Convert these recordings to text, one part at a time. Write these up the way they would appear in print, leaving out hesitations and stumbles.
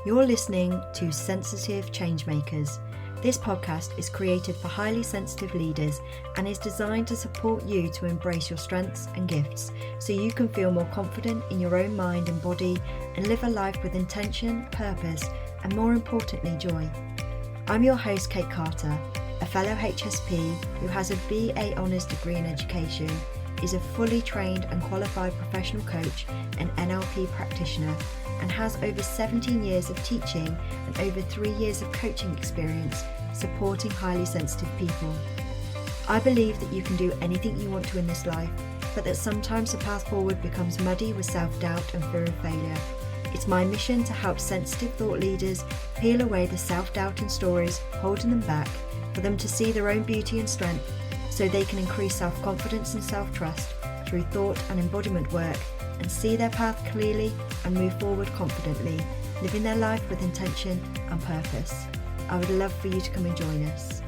You're listening to Sensitive Changemakers. This podcast is created for highly sensitive leaders and is designed to support you to embrace your strengths and gifts so you can feel more confident in your own mind and body and live a life with intention, purpose, and more importantly, joy. I'm your host, Kate Carter, a fellow HSP who has a BA Honours degree in education, is a fully trained and qualified professional coach and NLP practitioner, and has over 17 years of teaching and over 3 years of coaching experience supporting highly sensitive people. I believe that you can do anything you want to in this life, but that sometimes the path forward becomes muddy with self-doubt and fear of failure. It's my mission to help sensitive thought leaders peel away the self-doubt and stories holding them back, for them to see their own beauty and strength so they can increase self-confidence and self-trust through thought and embodiment work, and see their path clearly and move forward confidently, living their life with intention and purpose. I would love for you to come and join us.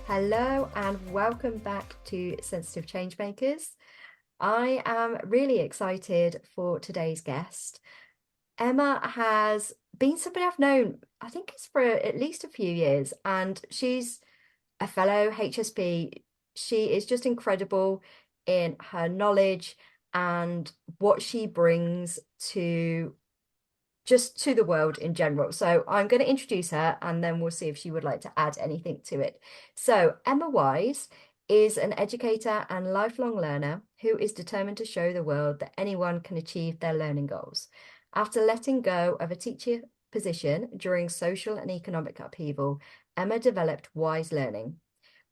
Hello and welcome back to Sensitive Changemakers. I am really excited for today's guest. Emma has been somebody I've known, I think it's for at least a few years, and she's a fellow HSP. She is just incredible in her knowledge and what she brings to the world in general. So I'm going to introduce her and then we'll see if she would like to add anything to it. So Emma Wise is an educator and lifelong learner who is determined to show the world that anyone can achieve their learning goals. After letting go of a teacher position during social and economic upheaval, Emma developed WiseLearning.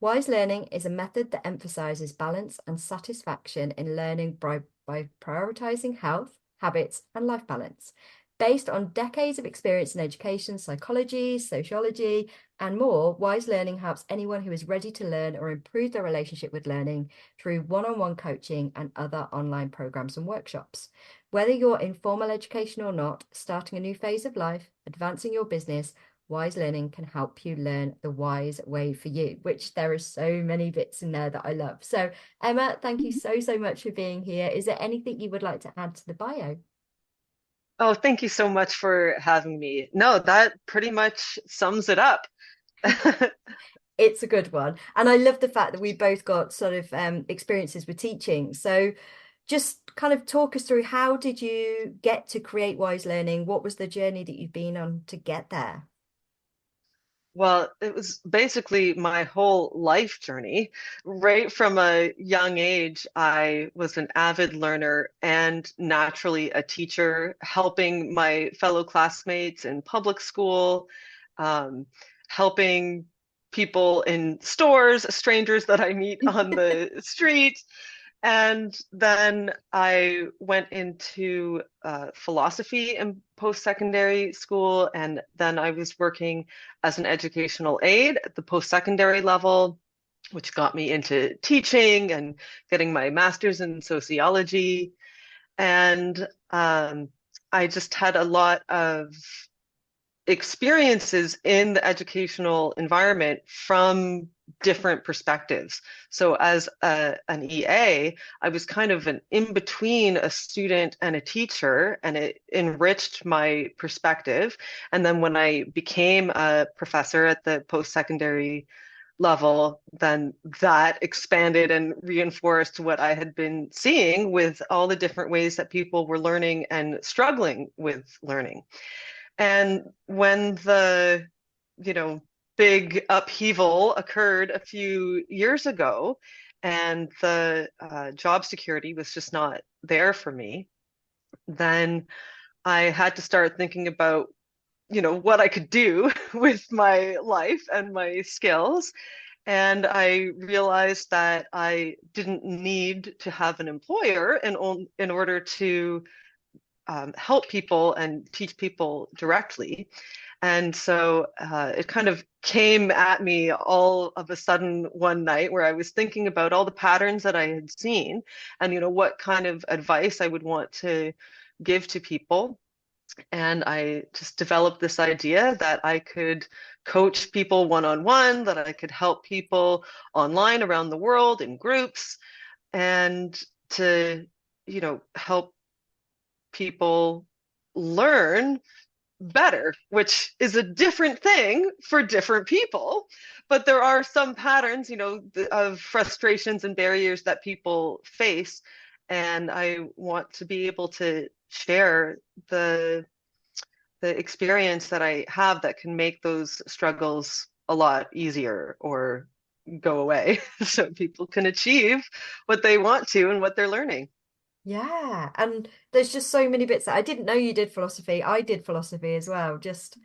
WiseLearning is a method that emphasizes balance and satisfaction in learning by prioritizing health, habits, and life balance. Based on decades of experience in education, psychology, sociology, and more, WiseLearning helps anyone who is ready to learn or improve their relationship with learning through one-on-one coaching and other online programs and workshops. Whether you're in formal education or not, starting a new phase of life, advancing your business, WiseLearning can help you learn the wise way for you, which there are so many bits in there that I love. So Emma, thank you so much for being here. Is there anything you would like to add to the bio? Oh, thank you so much for having me. No, that pretty much sums it up. It's a good one. And I love the fact that we both got sort of experiences with teaching. So just kind of talk us through, how did you get to create WiseLearning? What was the journey that you've been on to get there? Well, it was basically my whole life journey. Right from a young age, I was an avid learner and naturally a teacher, helping my fellow classmates in public school, helping people in stores, strangers that I meet on the street. And then I went into philosophy in post-secondary school, and then I was working as an educational aide at the post-secondary level, which got me into teaching and getting my master's in sociology. And I just had a lot of experiences in the educational environment from different perspectives. So as an EA, I was kind of an in between a student and a teacher, and it enriched my perspective. And then when I became a professor at the post-secondary level, then that expanded and reinforced what I had been seeing with all the different ways that people were learning and struggling with learning. And when the, big upheaval occurred a few years ago, and the job security was just not there for me, then I had to start thinking about, what I could do with my life and my skills. And I realized that I didn't need to have an employer in order to help people and teach people directly. And so it kind of came at me all of a sudden one night, where I was thinking about all the patterns that I had seen and, what kind of advice I would want to give to people. And I just developed this idea that I could coach people one-on-one, that I could help people online around the world in groups, and to, help people learn better, which is a different thing for different people. But there are some patterns, of frustrations and barriers that people face. And I want to be able to share the the experience that I have that can make those struggles a lot easier or go away so people can achieve what they want to and what they're learning. Yeah, and there's just so many bits that I didn't know you did philosophy. I did philosophy as well, just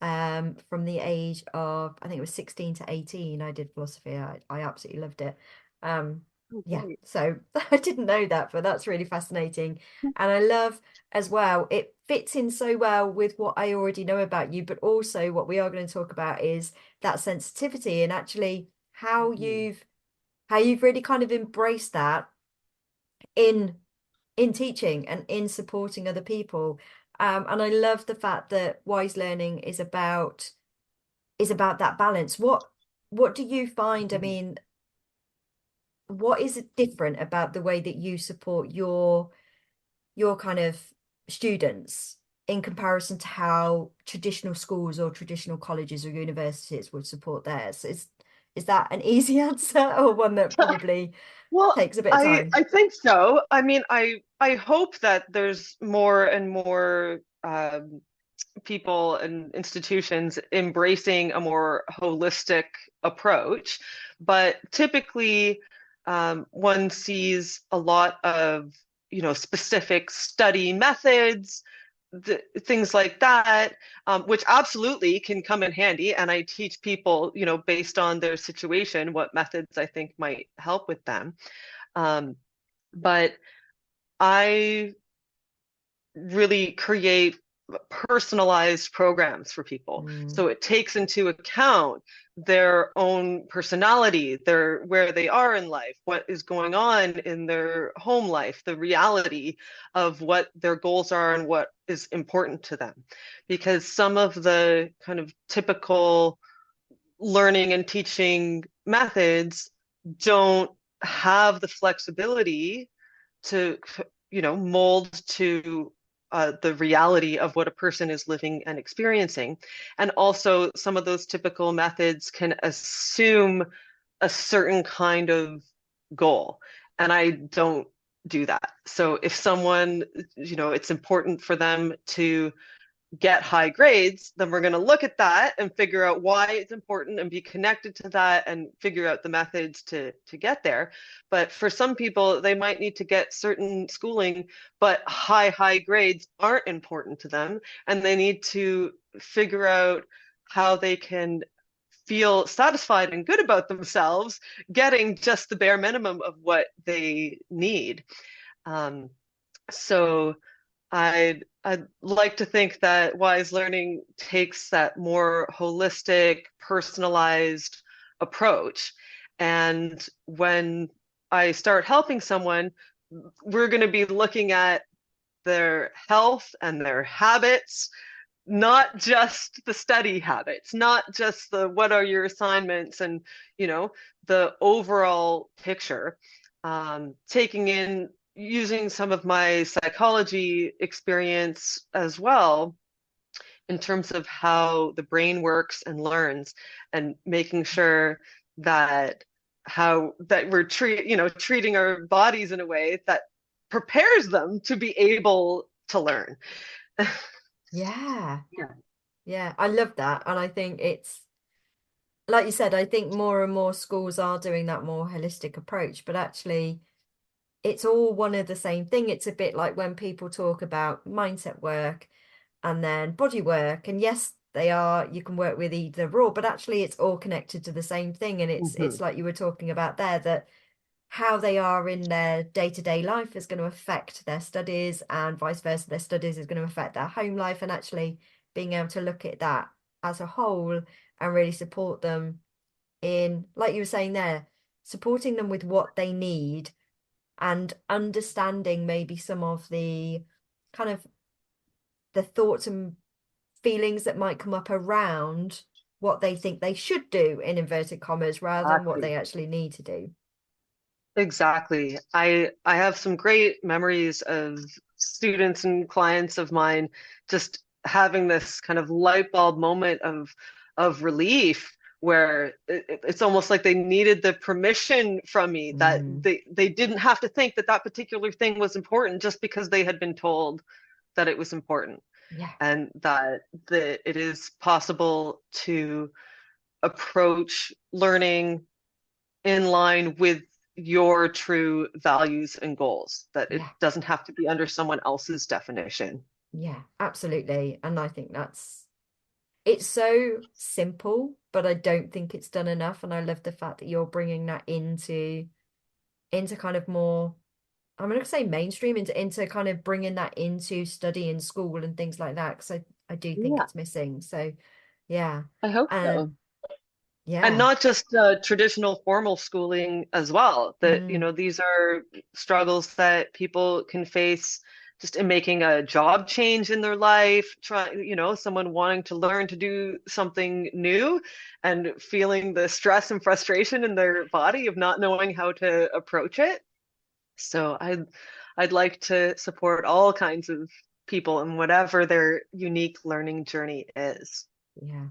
from the age of I think it was 16 to 18 I did philosophy. I absolutely loved it. Um Oh, yeah, great. so I didn't know that, but that's really fascinating. And I love as well, it fits in so well with what I already know about you, but also what we are going to talk about is that sensitivity and actually Mhm. how you've really kind of embraced that in teaching and in supporting other people. And I love the fact that Wise Learning is about that balance. What do you find? I Mhm. mean, what is it different about the way that you support your kind of students in comparison to how traditional schools or traditional colleges or universities would support theirs? Is that an easy answer or one that probably Well, takes a bit of I time? I think so. I mean, I hope that there's more and more people and institutions embracing a more holistic approach. But typically, one sees a lot of, specific study methods, things like that, which absolutely can come in handy. And I teach people, based on their situation, what methods I think might help with them. Um, but I really create personalized programs for people. Mm, So it takes into account their own personality, their where they are in life, what is going on in their home life, the reality of what their goals are and what is important to them. Because some of the kind of typical learning and teaching methods don't have the flexibility to mold to the reality of what a person is living and experiencing. And also some of those typical methods can assume a certain kind of goal, and I don't do that. So if someone, it's important for them to get high grades, then we're going to look at that and figure out why it's important and be connected to that and figure out the methods to get there. But for some people, they might need to get certain schooling, but high grades aren't important to them, and they need to figure out how they can feel satisfied and good about themselves getting just the bare minimum of what they need. Um, so I'd like to think that Wise Learning takes that more holistic, personalized approach. And when I start helping someone, we're going to be looking at their health and their habits, not just the study habits, not just the what are your assignments and, you know, the overall picture. Taking in using some of my psychology experience as well in terms of how the brain works and learns, and making sure that how that we're treating our bodies in a way that prepares them to be able to learn. yeah, Yeah. yeah, I love that. And I think it's like you said, I think more and more schools are doing that more holistic approach, but actually it's all one of the same thing. It's a bit like when people talk about mindset work and then body work. And yes, they are, you can work with either or, but actually it's all connected to the same thing. And it's Mhm. like you were talking about there, that how they are in their day-to-day life is going to affect their studies, and vice versa, their studies is going to affect their home life. And actually being able to look at that as a whole and really support them in, like you were saying there, supporting them with what they need and understanding maybe some of the kind of the thoughts and feelings that might come up around what they think they should do in inverted commas rather than what Exactly. they actually need to do. Exactly. I have some great memories of students and clients of mine just having this kind of light bulb moment of relief where it's almost like they needed the permission from me that Mm, they didn't have to think that that particular thing was important just because they had been told that it was important, yeah, and that it is possible to approach learning in line with your true values and goals, that it yeah, doesn't have to be under someone else's definition. yeah, absolutely. And I think it's so simple, but I don't think it's done enough. And I love the fact that you're bringing that into kind of more, I'm going to say mainstream, into kind of bringing that into study in school and things like that. Because I do think Yeah, it's missing. So yeah. I hope so. And And yeah. not just traditional formal schooling as well. That, Mm, these are struggles that people can face just in making a job change in their life, someone wanting to learn to do something new and feeling the stress and frustration in their body of not knowing how to approach it. So I'd like to support all kinds of people in whatever their unique learning journey is. yeah.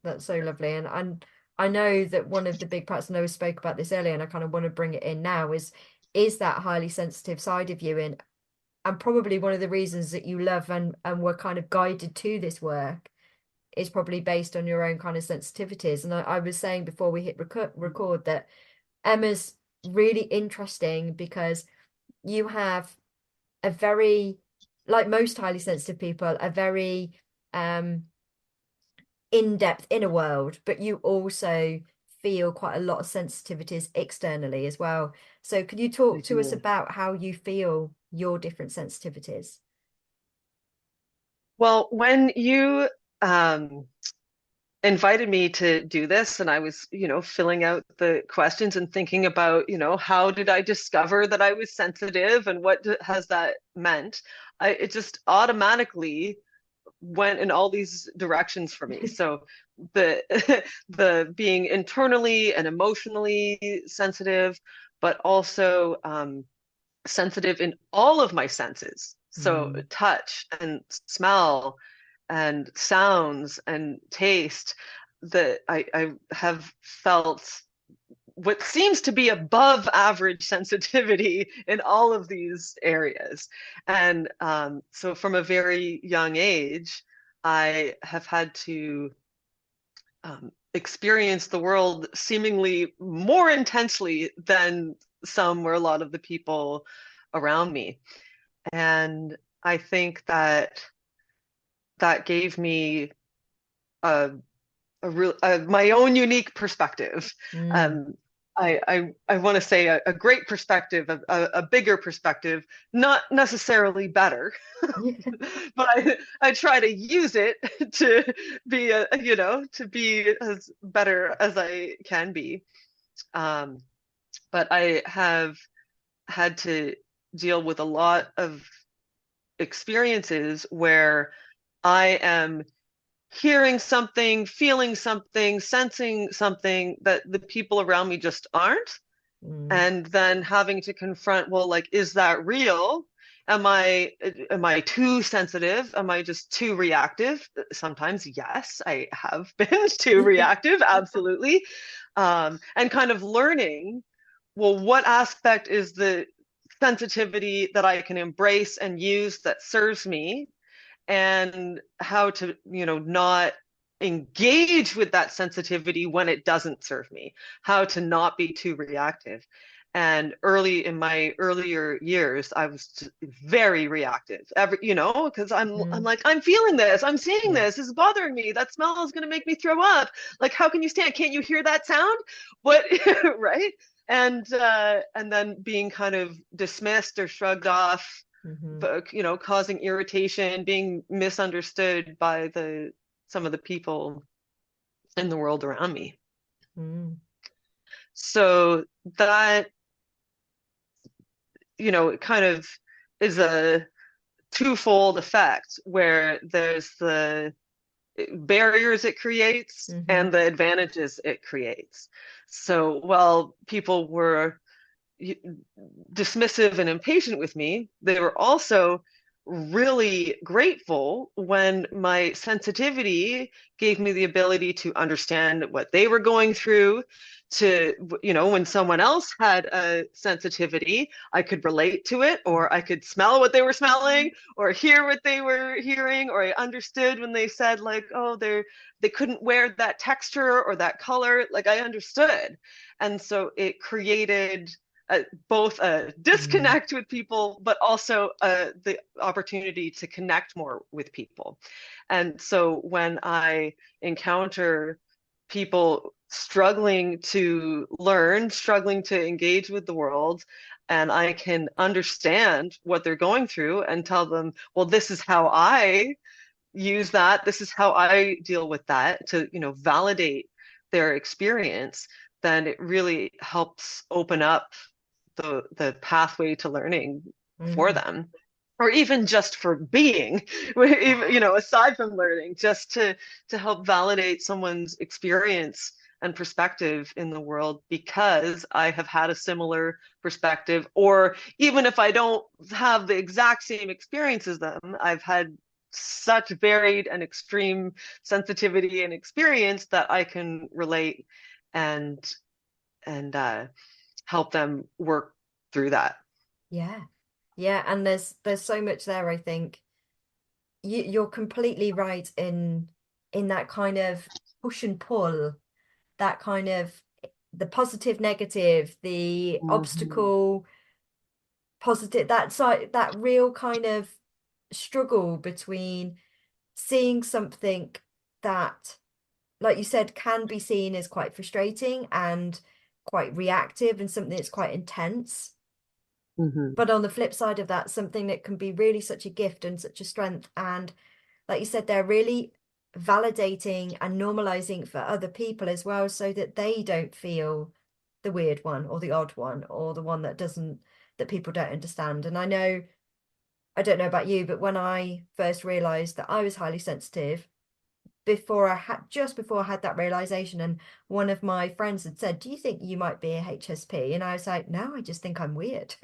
That's so lovely. And I know that one of the big parts, and I spoke about this earlier, and I kind of want to bring it in now, is that highly sensitive side of you. And probably one of the reasons that you love and were kind of guided to this work is probably based on your own kind of sensitivities. And I was saying before we hit record that Emma's really interesting because you have a very, like most highly sensitive people, a very in-depth inner world, but you also feel quite a lot of sensitivities externally as well. So could you I talk to us do. about how you feel your different sensitivities? Well, when you um, invited me to do this, and I was, filling out the questions and thinking about, how did I discover that I was sensitive and what has that meant? It just automatically went in all these directions for me. So the the being internally and emotionally sensitive, but also sensitive in all of my senses. So Mm, touch and smell and sounds and taste, that I have felt what seems to be above average sensitivity in all of these areas. And so from a very young age, I have had to experience the world seemingly more intensely than some or a lot of the people around me. And I think that that gave me a, my own unique perspective. mm. Um, I want to say a great perspective, a bigger perspective, not necessarily better, but I try to use it to be to be as better as I can be. Um, but I have had to deal with a lot of experiences where I am hearing something, feeling something, sensing something that the people around me just aren't. Mm. And then having to confront, well, like, is that real? Am I too sensitive? Am I just too reactive? Sometimes, yes, I have been too reactive, absolutely. And kind of learning, well, what aspect is the sensitivity that I can embrace and use that serves me, and how to, not engage with that sensitivity when it doesn't serve me, how to not be too reactive. And early in my earlier years, I was very reactive. Because I'm Mm. like, I'm feeling this, I'm seeing Yeah. this is bothering me. That smell is going to make me throw up. Like, how can you stand? Can't you hear that sound? What, right? And then being kind of dismissed or shrugged off, Hmm. but causing irritation, being misunderstood by the some of the people in the world around me. Mm. So that, it kind of is a twofold effect where there's the barriers it creates Hmm. and the advantages it creates. So while people were dismissive and impatient with me, they were also really grateful when my sensitivity gave me the ability to understand what they were going through. To, when someone else had a sensitivity, I could relate to it, or I could smell what they were smelling, or hear what they were hearing, or I understood when they said, like, oh, they couldn't wear that texture or that color. Like, I understood. And so it created both a Mm. disconnect with people, but also the opportunity to connect more with people. And so when I encounter people struggling to learn, struggling to engage with the world, and I can understand what they're going through and tell them, well, this is how I use that. This is how I deal with that, to, validate their experience, then it really helps open up the pathway to learning for Mm. them, or even just for being, aside from learning, just to help validate someone's experience and perspective in the world, because I have had a similar perspective, or even if I don't have the exact same experience as them, I've had such varied and extreme sensitivity and experience that I can relate and and help them work through that. Yeah. Yeah, and there's so much there, I think. You're completely right in that kind of push and pull, that kind of the positive, negative, the Mhm. obstacle, positive, that real kind of struggle between seeing something that, like you said, can be seen as quite frustrating and quite reactive and something that's quite intense. Mhm. But on the flip side of that, something that can be really such a gift and such a strength. And like you said, they're really validating and normalizing for other people as well, so that they don't feel the weird one or the odd one or the one that people don't understand. And I don't know about you, but when I first realized that I was highly sensitive, before I had that realization, and one of my friends had said, "Do you think you might be a HSP?" And I was like, "No, I just think I'm weird."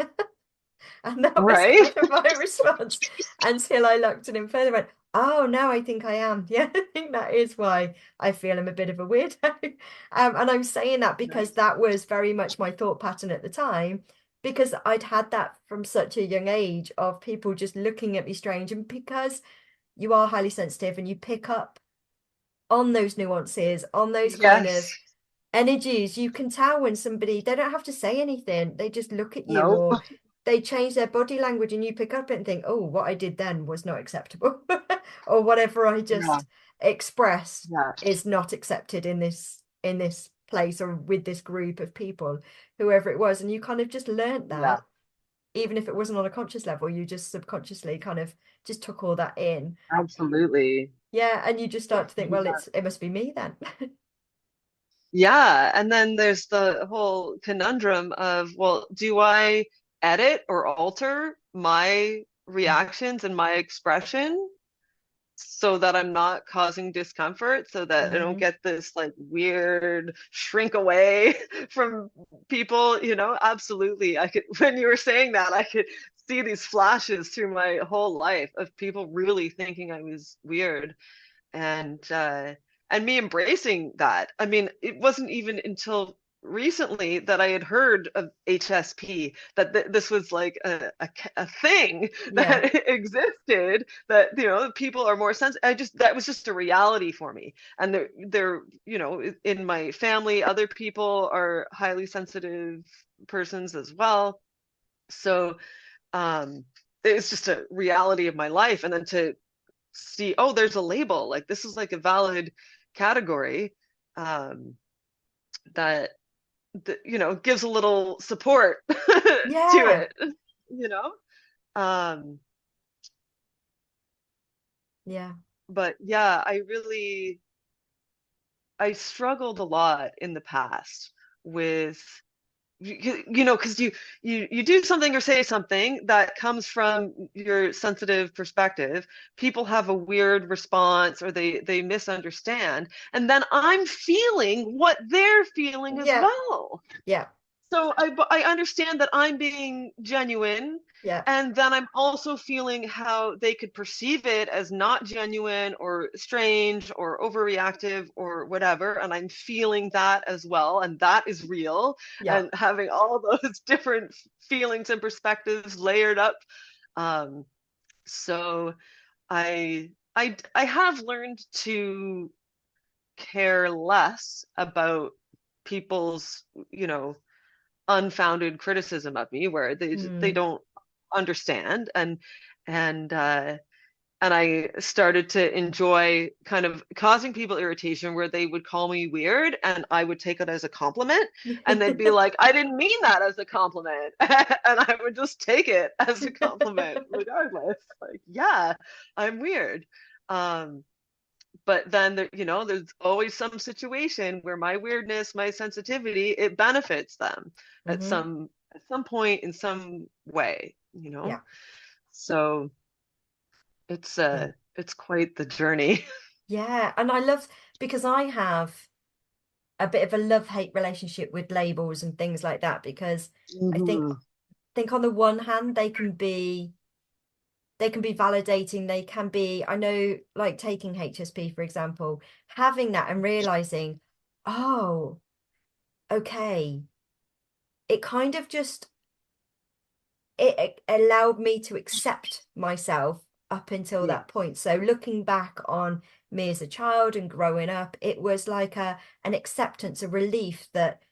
And that was Right? kind of my response until I looked at him further and went, "Oh, now I think I am." Yeah, I think that is why I feel I'm a bit of a weirdo. And I'm saying that because that was very much my thought pattern at the time, because I'd had that from such a young age of people just looking at me strange. And because you are highly sensitive and you pick up on those nuances, on those kind of Yes. energies. You can tell when somebody, they don't have to say anything, they just look at you, Nope. or they change their body language and you pick up it and think, oh, what I did then was not acceptable. Or whatever I Yeah. just expressed Yeah. is not accepted in this place or with this group of people, whoever it was. And you kind of just learnt Yeah. that, even if it wasn't on a conscious level, you just subconsciously kind of just took all that in. Absolutely. Yeah, and you just start to think, well, Yeah. it must be me then. Yeah. And then there's the whole conundrum of, well, do I edit or alter my reactions and my expression so that I'm not causing discomfort, so that I don't Mm, get this like weird shrink away from people, Absolutely. I could, when you were saying that, I could see these flashes through my whole life of people really thinking I was weird, and me embracing that. I mean, it wasn't even until recently that I had heard of HSP, that this was like a thing yeah. that existed, that people are more sensitive. That was just a reality for me. And they're in my family, other people are highly sensitive persons as well. So um it's just a reality of my life. And then to see, oh, there's a label, like this is like a valid category, um, that, gives a little support to Yeah. it, you know. Um, Yeah. but yeah, I struggled a lot in the past with, because you do something or say something that comes from your sensitive perspective, people have a weird response, or they misunderstand, and then I'm feeling what they're feeling as Yeah. well. Yeah. So I understand that I'm being genuine, Yeah. and then I'm also feeling how they could perceive it as not genuine or strange or overreactive or whatever. And I'm feeling that as well. And that is real. Yeah. And having all those different feelings and perspectives layered up. Um, so I have learned to care less about people's, unfounded criticism of me where they Mm. don't understand, and and I started to enjoy kind of causing people irritation where they would call me weird and I would take it as a compliment, and they'd be like, I didn't mean that as a compliment. And I would just take it as a compliment regardless. Like, yeah, I'm weird. Um, but then there, there's always some situation where my weirdness, my sensitivity, it benefits them Hmm. at some point in some way. Yeah. So Yeah. it's quite the journey. Yeah. And I love because I have a bit of a love-hate relationship with labels and things like that because I Mhm. think on the one hand they can be validating, they can be, I know, like taking HSP, for example, having that and realizing, oh, okay, it kind of just it allowed me to accept myself up until Yeah. that point. So looking back on me as a child and growing up, it was like an acceptance, a relief that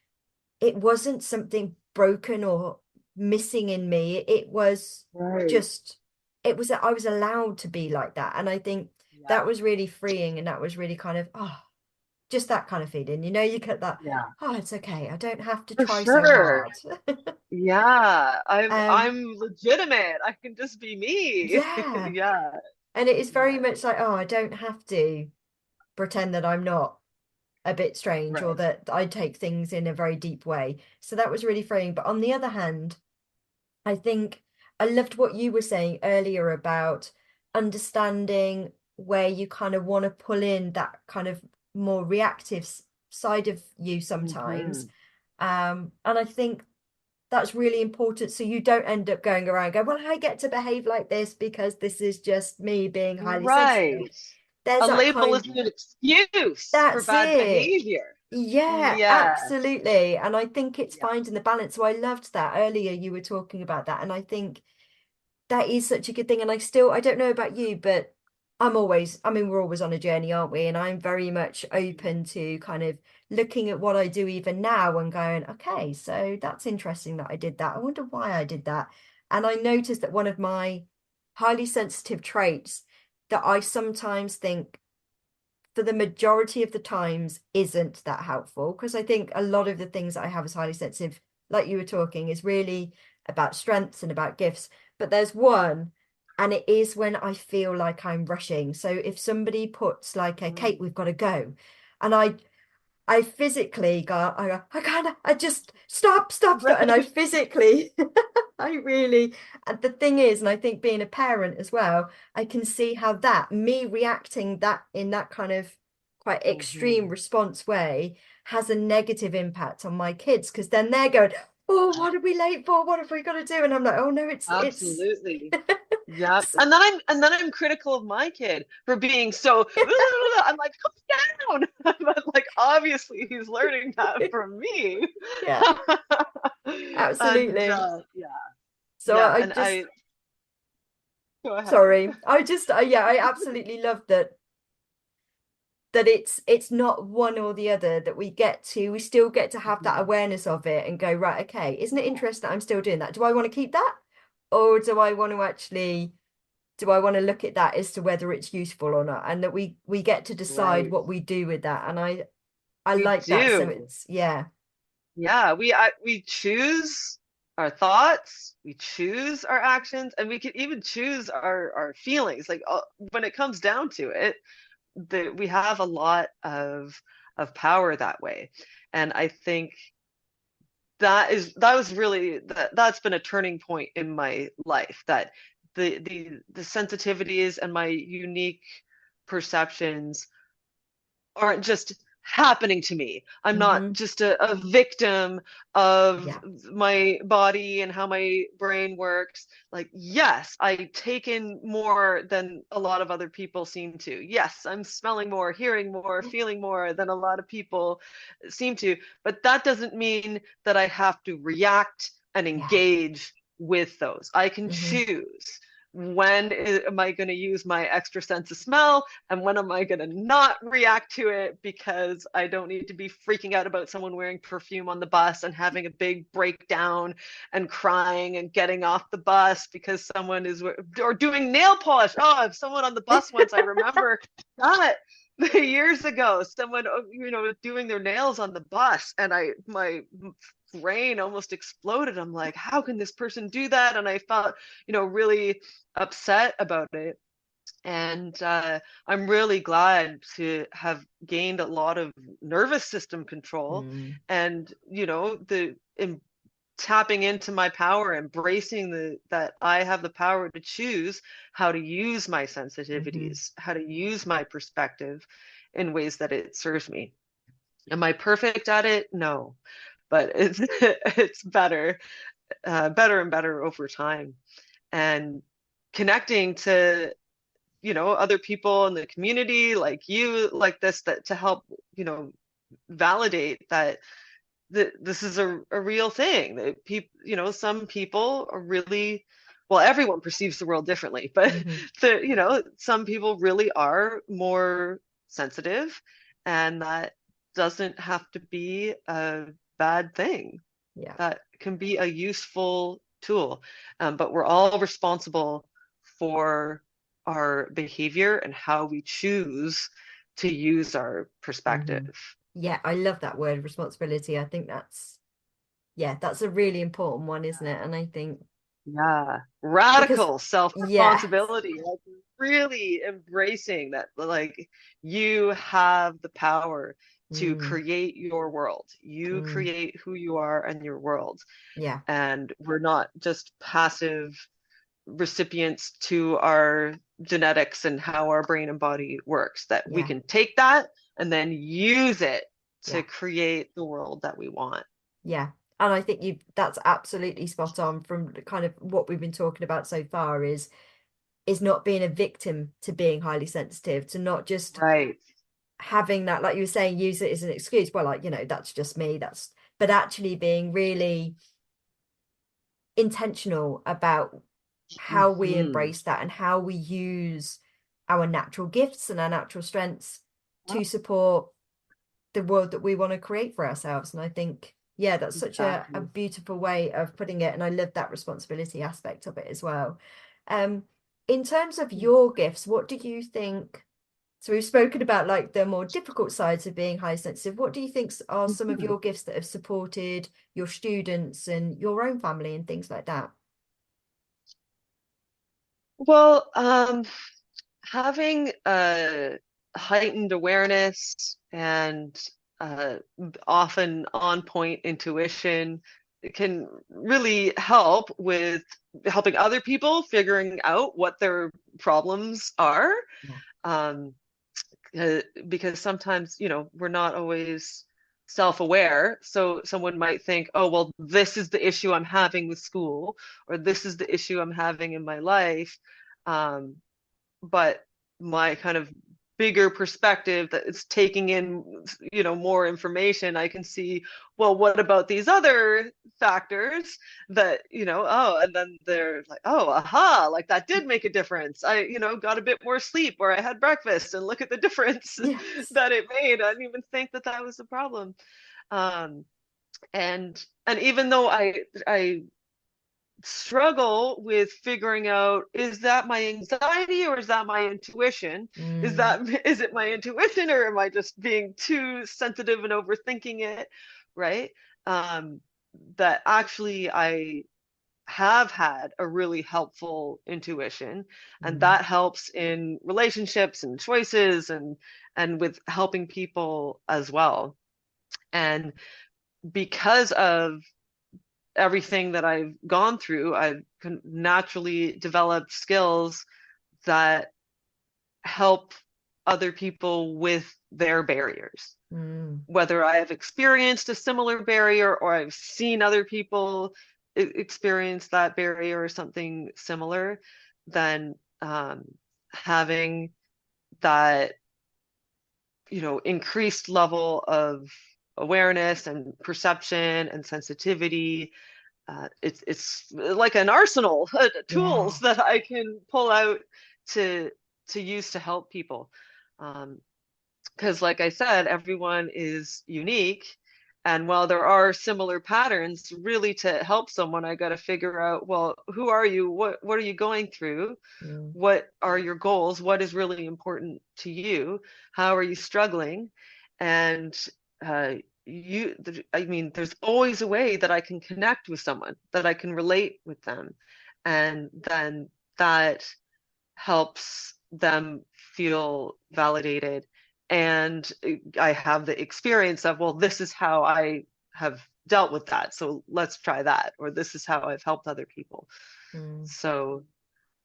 it wasn't something broken or missing in me. It was Right. just, it was, I was allowed to be like that. And I think that Yeah. was really freeing. And that was really kind of, oh, just that kind of feeling. You get that, Yeah. oh, it's okay. I don't have to For try so sure. hard. Yeah. I'm Um, I'm legitimate. I can just be me. yeah. Yeah. And it is very Yeah. much like, oh, I don't have to pretend that I'm not a bit strange or Right. that I take things in a very deep way. So that was really freeing. But on the other hand, I think I loved what you were saying earlier about understanding where you kind of want to pull in that kind of more reactive side of you sometimes. Hmm. And I think that's really important so you don't end up going around going, well, I get to behave like this because this is just me being highly sensitive. Right. There's A that label kind, isn't an excuse for that's bad it. behavior. Yeah, Yes. absolutely. And I think it's Yeah. finding the balance. So I loved that earlier you were talking about that. And I think that is such a good thing. And I don't know about you, but I mean, we're always on a journey, aren't we? And I'm very much Mhm. open to kind of looking at what I do even now and going, okay, so that's interesting that I did that. I wonder why I did that. And I noticed that one of my highly sensitive traits that I sometimes think for the majority of the times isn't that helpful because I think a lot of the things that I have as highly sensitive, like you were talking, is really about strengths and about gifts. But there's one, and it is when I feel like I'm rushing. So if somebody puts like a Kate, Mm. we've got to go, and I physically go, I kind of, I just stop, and I Right. physically, I really, and the thing is, and I think being a parent as well, I can see how that me reacting that in that kind of quite extreme Mhm. response way has a negative impact on my kids because then they're going, oh, what are we late for? What have we got to do? And I'm like, oh no, it's Absolutely. Yeah. so, And then I'm critical of my kid for being so I'm like, calm down. But like obviously he's learning that from me. yeah, And absolutely. yeah. So Yeah. I And just I go ahead. sorry. I just yeah, I absolutely love that it's not one or the other that we still get to have that Mhm. awareness of it and go, right, okay, isn't it interesting that I'm still doing that? Do I want to keep that? Or do I want to look at that as to whether it's useful or not? And that we get to decide Right. what we do with that. And I We like that. So do. it's yeah. Yeah, we choose our thoughts, we choose our actions, and we can even choose our feelings. Like when it comes down to it, we have a lot of power that way. And I think that was really that's been a turning point in my life, that the sensitivities and my unique perceptions aren't just happening to me. I'm not Mm-hmm. just a victim of Yeah. my body and how my brain works. Like, yes, I take in more than a lot of other people seem to. Yes, I'm smelling more, hearing more, feeling more than a lot of people seem to. But that doesn't mean that I have to react and Yeah. engage with those. I can Mm-hmm. choose when am I going to use my extra sense of smell and when am I going to not react to it because I don't need to be freaking out about someone wearing perfume on the bus and having a big breakdown and crying and getting off the bus because someone is or doing nail polish. Oh, if someone on the bus once, I remember that years ago, someone doing their nails on the bus, and my brain almost exploded. I'm like, how can this person do that? And I felt really upset about it. And I'm really glad to have gained a lot of nervous system control Mm. and, the tapping into my power, embracing that I have the power to choose how to use my Mm-hmm. sensitivities, how to use my perspective in ways that it serves me. Am I perfect at it? No, but it's it's better and better over time. And connecting to other people in the community like you like this that to help validate that this is a real thing that people some people are really well, everyone perceives the world differently, but Mm-hmm. some people really are more sensitive, and that doesn't have to be a bad thing. Yeah. That can be a useful tool. But we're all responsible for our behavior and how we choose to use our Mm-hmm. perspective. Yeah, I love that word responsibility. I think that's a really important one, isn't it? And I think Yeah, because radical yes. self-responsibility, like really embracing that, like you have the power to Mm, create your world. You mm, create who you are and your world. yeah, And we're not just passive recipients to our genetics and how our brain and body works, that we yeah, can take that and then use it to yeah, create the world that we want. yeah. And I think that's absolutely spot on from kind of what we've been talking about so far is not being a victim to being highly sensitive, to not just Right. having that, like you were saying, use it as an excuse. Well, like, that's just me. But actually being really intentional about how we Hmm. embrace that and how we use our natural gifts and our natural strengths to support the world that we want to create for ourselves. And I think, yeah, that's such a Exactly. beautiful way of putting it. And I love that responsibility aspect of it as well. Um, in terms of your gifts, what do you think? So we've spoken about like the more difficult sides of being high sensitive. What do you think are some of Mhm. your gifts that have supported your students and your own family and things like that? Well, having a heightened awareness and often on point intuition can really help with helping other people figuring out what their problems are. Yeah. Um, because sometimes, we're not always self-aware. So someone might think, oh, well, this is the issue I'm having with school, or this is the issue I'm having in my life. Um, but my kind of bigger perspective that is taking in more information, I can see, well, what about these other factors that oh, and then they're like, oh, aha, like that did make a difference. I got a bit more sleep or I had breakfast, and look at the difference Yes. that it made. I didn't even think that that was the problem. um and even though I struggle with figuring out, is that my anxiety or is that my intuition? Mm, Is it my intuition, or am I just being too sensitive and overthinking it? Right. um that actually I have had a really helpful intuition, and mm, that helps in relationships and choices, and with helping people as well. And because of everything that I've gone through, I've naturally developed skills that help other people with their barriers. Mm. Whether I have experienced a similar barrier or I've seen other people experience that barrier or something similar, then having that, increased level of awareness and perception and sensitivity. It's like an arsenal of tools Yeah. that I can pull out to use to help people. Because like I said, everyone is unique. And while there are similar patterns, really to help someone, I got to figure out, well, who are you? What are you going through? Mm. What are your goals? What is really important to you? How are you struggling? And uh, I mean, there's always a way that I can connect with someone, that I can relate with them. And then that helps them feel validated. And I have the experience of, well, this is how I have dealt with that. So let's try that. Or this is how I've helped other people. Mm. So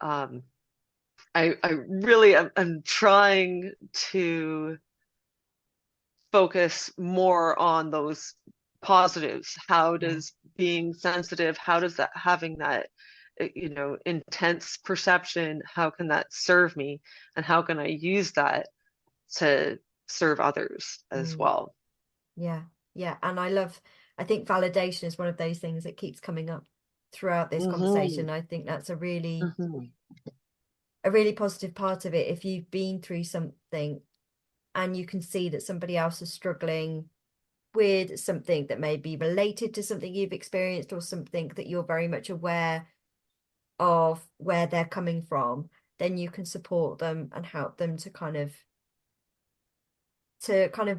um, I really am trying to focus more on those positives. How Yeah. does being sensitive, how does that having that intense perception, how can that serve me, and how can I use that to serve others as Mm. well? Yeah. Yeah. And I think validation is one of those things that keeps coming up throughout this Hmm. conversation. I think that's Hmm. a really positive part of it. If you've been through something and you can see that somebody else is struggling with something that may be related to something you've experienced or something that you're very much aware of where they're coming from, then you can support them and help them to kind of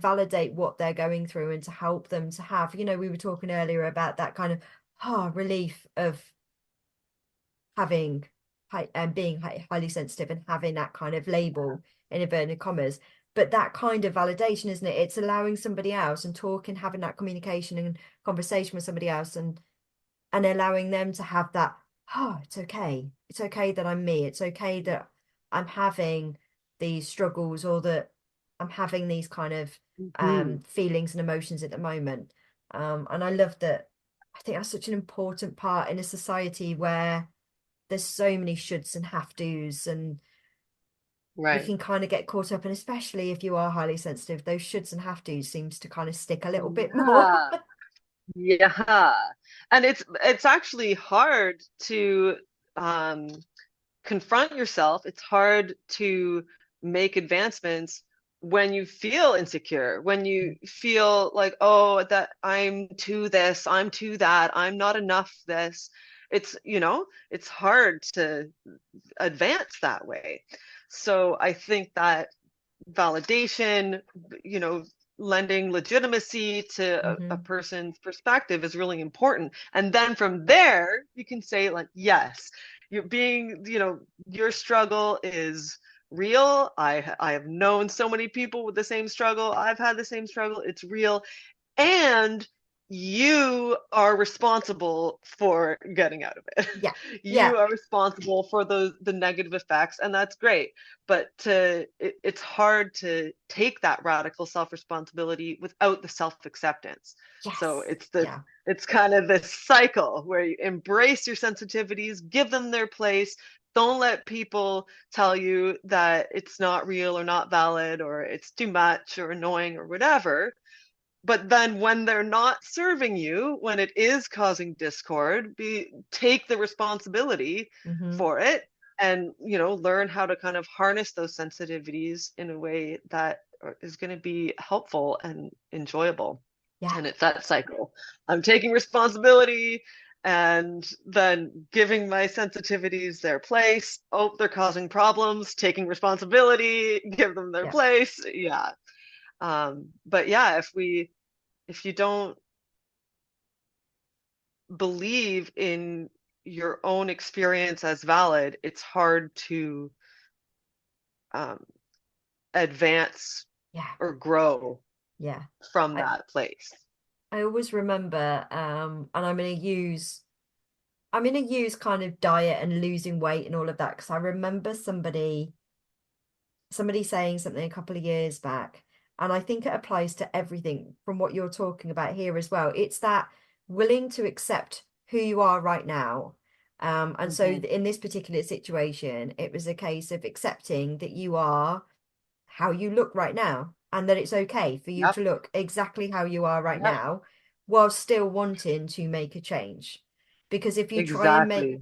validate what they're going through and to help them to have, we were talking earlier about that kind of relief of having and being highly sensitive and having that kind of label in inverted commas. But that kind of validation, isn't it? It's allowing somebody else and talking, having that communication and conversation with somebody else and allowing them to have that, it's okay. It's okay that I'm me. It's okay that I'm having these struggles or that I'm having these kind of Hmm. feelings and emotions at the moment. And I love that. I think that's such an important part in a society where there's so many shoulds and have tos, and we Right. can kind of get caught up, and especially if you are highly sensitive, those shoulds and have tos seems to kind of stick a little bit more. Yeah. Yeah. And it's actually hard to um confront yourself. It's hard to make advancements when you feel insecure, when you feel like, oh, that I'm too this, I'm too that, I'm not enough this. It's hard to advance that way. So I think that validation, you know, lending legitimacy to a Hmm. person's perspective is really important. And then from there, you can say, like, yes, you're being, your struggle is real. I have known so many people with the same struggle. I've had the same struggle. It's real, and you are responsible for getting out of it. Yeah, You yeah, are responsible for the negative effects, and that's great. But it's hard to take that radical self-responsibility without the self-acceptance. So yes, it's yeah, it's kind of this cycle where you embrace your sensitivities, give them their place. Don't let people tell you that it's not real or not valid or it's too much or annoying or whatever. But then when they're not serving you, when it is causing discord, take the responsibility hmm, for it, and learn how to kind of harness those sensitivities in a way that is going to be helpful and enjoyable. yeah, And it's that cycle. I'm taking responsibility and then giving my sensitivities their place. Oh, they're causing problems, taking responsibility, give them their yeah, place. Yeah. But yeah, if you don't believe in your own experience as valid, it's hard to um, advance yeah, or grow yeah. from I that place. I always remember, and I'm gonna use kind of diet and losing weight and all of that because I remember somebody somebody saying something a couple of years back, and I think it applies to everything from what you're talking about here as well. It's that willing to accept who you are right now. And so Hmm. in this particular situation, it was a case of accepting that you are how you look right now, and that it's okay for you Yep. to look exactly how you are right Yep. now while still wanting to make a change. Because Exactly.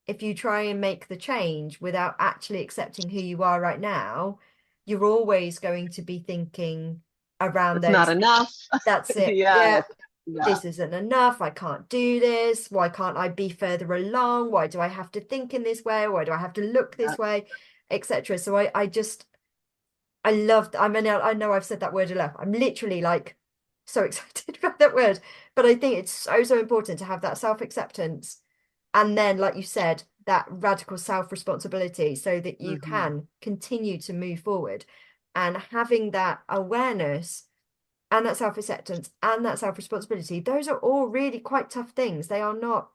if you try and make the change without actually accepting who you are right now, you're always going to be thinking around It's not those, enough. that's it. Yeah. Yeah, Yeah. this isn't enough. I can't do this. Why can't I be further along? Why do I have to think in this way? Why do I have to look Yeah. this way? Etc. So I just I loved, I mean, I know I've said that word a lot. I'm literally like so excited about that word. But I think it's so, so important to have that self-acceptance. And then, like you said, that radical self-responsibility so that you Hmm. can continue to move forward. And having that awareness and that self-acceptance and that self-responsibility, those are all really quite tough things. They are not,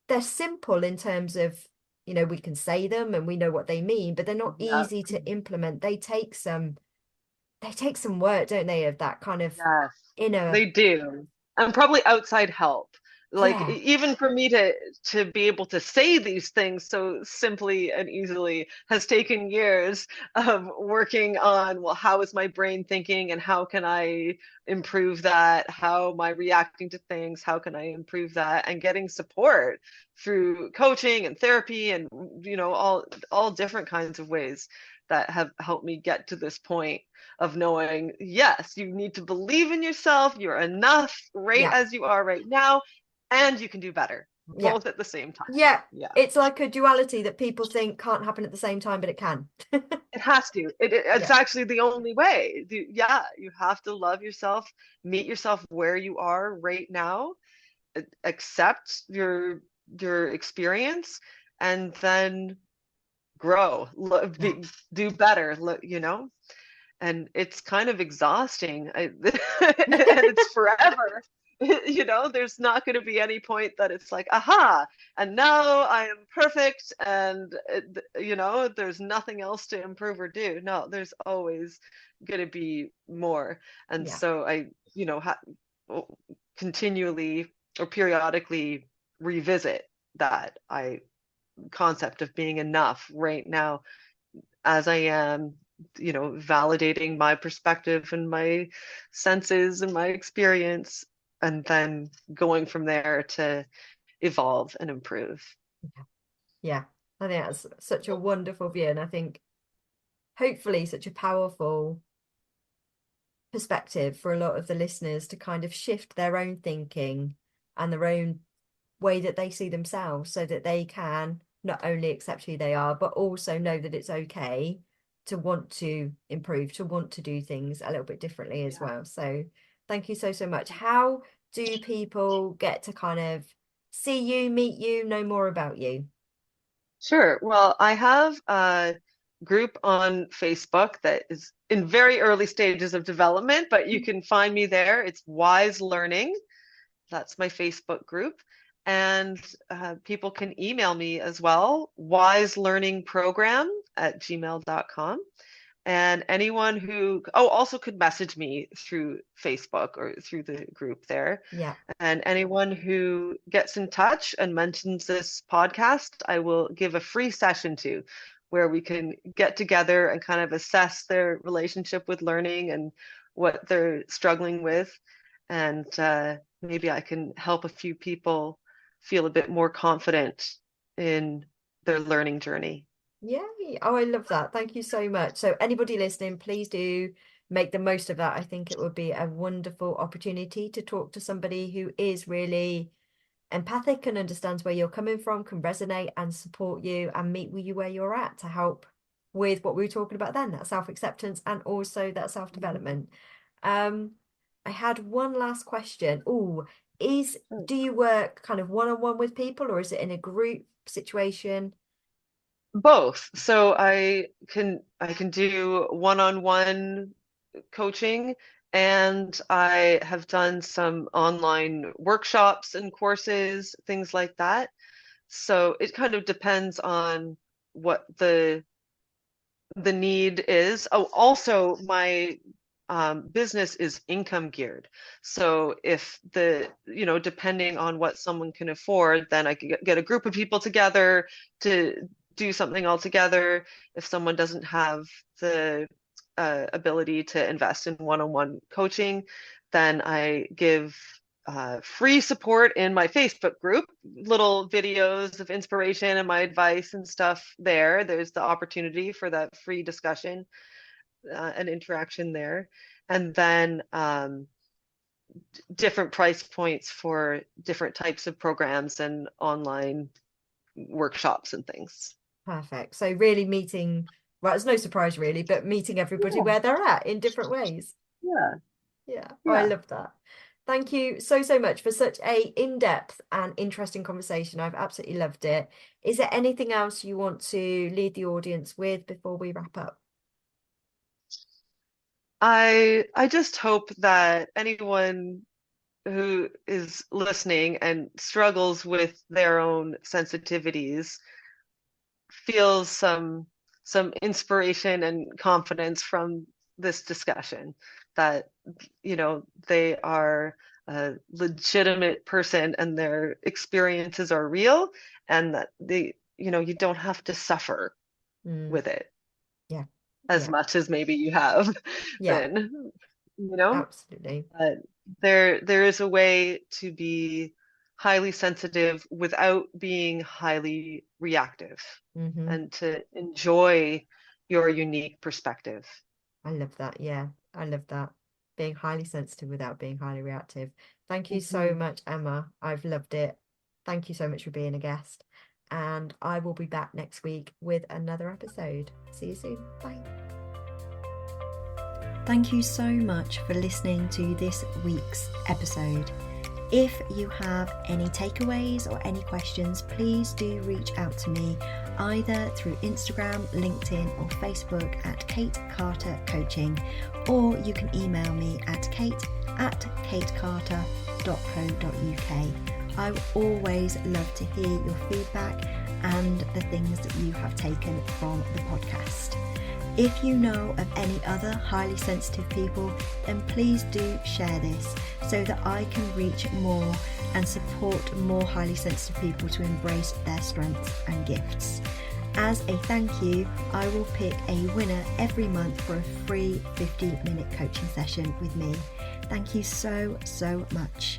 they're simple in terms of, we can say them and we know what they mean, but they're not Yeah. easy to implement. They take some work, don't they, of that kind of Yes, inner, they do. And probably outside help. Like yeah, even for me to be able to say these things so simply and easily has taken years of working on, well, how is my brain thinking and how can I improve that? How am I reacting to things? How can I improve that? And getting support through coaching and therapy and all different kinds of ways that have helped me get to this point of knowing, yes, you need to believe in yourself. You're enough right yeah, as you are right now, and you can do better, yeah, both at the same time. yeah. Yeah, It's like a duality that people think can't happen at the same time, but it can. it has to. It's Yeah, actually the only way. Yeah, you have to love yourself, meet yourself where you are right now, accept your experience, and then grow, yeah. do better, and it's kind of exhausting. And it's forever. There's not going to be any point that it's like, aha, and now I am perfect, and there's nothing else to improve or do. No, there's always going to be more. And Yeah, so I, continually or periodically revisit that I concept of being enough right now as I am, validating my perspective and my senses and my experience, and then going from there to evolve and improve. yeah. I think that's such a wonderful view, and I think hopefully such a powerful perspective for a lot of the listeners to kind of shift their own thinking and their own way that they see themselves so that they can not only accept who they are, but also know that it's okay to want to improve, to want to do things a little bit differently as Yeah. well. So thank you so, so much. How do people get to kind of see you, meet you, know more about you? Sure. Well, I have a group on Facebook that is in very early stages of development, but you can find me there. It's Wise Learning. That's my Facebook group. And people can email me as well, wiselearningprogram@gmail.com. And anyone who, also could message me through Facebook or through the group there. Yeah. And anyone who gets in touch and mentions this podcast, I will give a free session to where we can get together and kind of assess their relationship with learning and what they're struggling with. And maybe I can help a few people feel a bit more confident in their learning journey. Yay. Oh, I love that. Thank you so much. So, anybody listening, please do make the most of that. I think it would be a wonderful opportunity to talk to somebody who is really empathic and understands where you're coming from, can resonate and support you and meet with you where you're at to help with what we were talking about then, that self-acceptance and also that self-development. Um, I had one last question. Oh, do you work kind of one-on-one with people or is it in a group situation? Both. So I can do one-on-one coaching, and I have done some online workshops and courses, things like that. So it kind of depends on what the need is. Oh, also my business is income geared. So if depending on what someone can afford, then I could get a group of people together to do something all together. If someone doesn't have the ability to invest in one-on-one coaching, then I give free support in my Facebook group, little videos of inspiration and my advice and stuff there. There's the opportunity for that free discussion and interaction there. And then different price points for different types of programs and online workshops and things. Perfect. So really meeting, well, it's no surprise really, but meeting everybody Yeah, where they're at in different ways. yeah, Yeah, oh, I yeah. love that. Thank you so, so much for such a in-depth and interesting conversation. I've absolutely loved it. Is there anything else you want to leave the audience with before we wrap up? I just hope that anyone who is listening and struggles with their own sensitivities feels some inspiration and confidence from this discussion that they are a legitimate person and their experiences are real and that you don't have to suffer Mm, with it yeah, as yeah, much as maybe you have yeah, been, you know. absolutely. But there is a way to be highly sensitive without being highly reactive Hmm. and to enjoy your unique perspective. I love that. Yeah, I love that. Being highly sensitive without being highly reactive. Thank you so Mhm. much, Emma. I've loved it. Thank you so much for being a guest. And I will be back next week with another episode. See you soon. Bye. Thank you so much for listening to this week's episode. If you have any takeaways or any questions, please do reach out to me either through Instagram, LinkedIn, or Facebook at Kate Carter Coaching, or you can email me at kate@katecarter.co.uk. I always love to hear your feedback and the things that you have taken from the podcast. If you know of any other highly sensitive people, then please do share this so that I can reach more and support more highly sensitive people to embrace their strengths and gifts. As a thank you, I will pick a winner every month for a free 50-minute coaching session with me. Thank you so, so much.